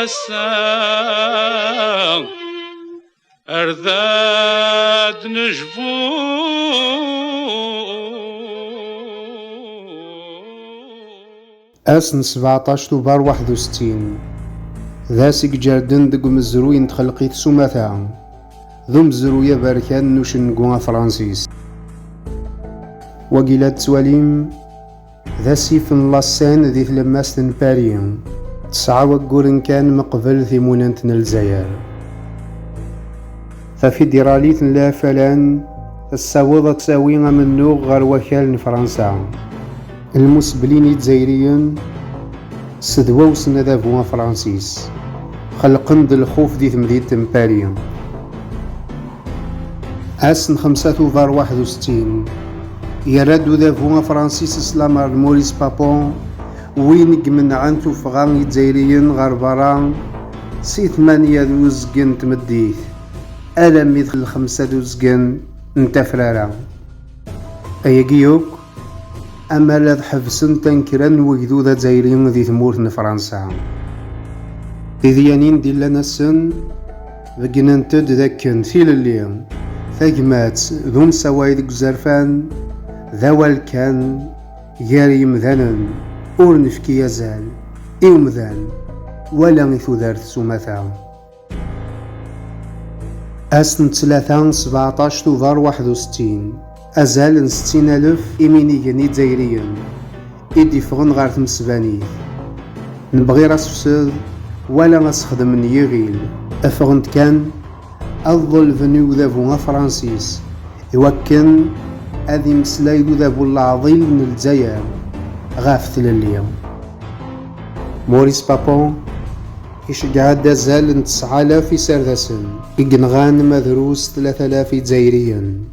مساء أرذاد نجفو أسن 17 توبار 61 ذاسك جاردن دق مزروين تخلقيت سماثا ذو مزروية باركان نوشن قونا فرانسيس وقيلات تواليم ذا سيفن لاسان ذي ثلماستن باريون 9 وقورن كان مقبل ثيمونانتن الجزائر ففيدراليت لا فلان الساوضة تساوي منو غير وكال فرنسا المسبلين الجزائريين سدواو سنة ذابوها فرانسيس خلقن د الخوف دي تمدينة باريس أسن 5 توفار 61 يرادو ذابوها فرانسيس سلامار موريس بابون وين من عنتو فغان الجزائريين غير برا سي 8 دوزقن تمديت ألم يدخل 5 دوزقن نتا فرارا أياكيوك أما لا حبسن تنكرا وجدو ذا جزائريين ذي ثمورت فرنسا إذيانين ديلا السن بقنا نتد ذاكن ثيل الليل ثاقمات ذو مساوايد قزرفان ذا والكان ياري مذانا اور نفكي يزال إومذان ولا غيثو دارت سماثا أسن 17 توفار 61 أزال 60,000 إيمينيين جزائريين إدي فغن غار تمسبانيت نبغي راس فساد ولا غاسخدم نيغيل أفغنت كان أظل فنيو ذابو فرانسيس يوكن أذي مسلايدو ذابو العظيم من الجزائر غاف اليوم موريس بابون يشجع دازال 9,000 يساردسن إقنغان مدروس 3,000 جزائريين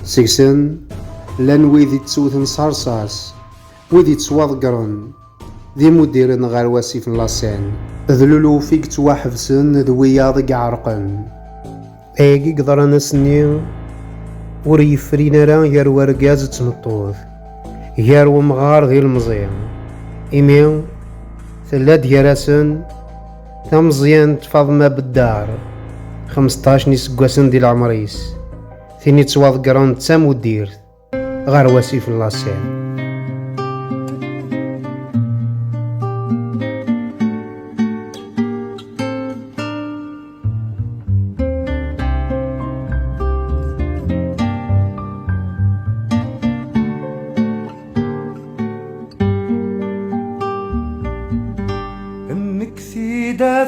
سيكسن لان ويدي تسوثن صارصاص ويدي تسواضقرن ذي مديرن غير واسيف لاسان ذلولو فيك تواحفسن ذوياض عرقن ايقي قدرنا سنين وري فرينا راه يار ورقاز تمطوث يار ومغار ذي المزيان إيميو ثلاث ياراسن تمزيان تفاضما بالدار 15 نسقواسن دي العمريس ثيني تواضقران تسام وديرت غير واسيف لاسان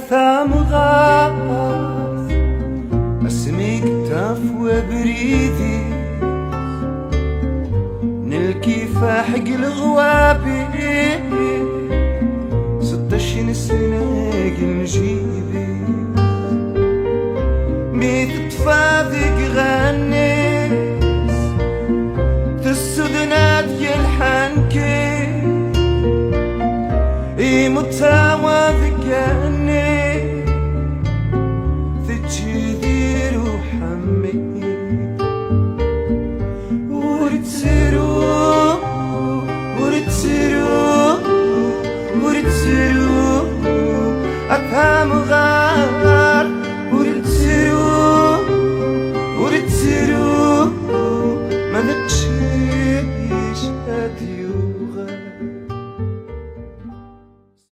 ثام غاث اسمي كتاف وبريدي نلكفاح الغوابي 16 سنة نجيبي ميت تفاذق غنيس تسدنات يلحنكي متاوى ذكاني تجدير وحمي ورتسرو ورتسرو ورتسرو أفهم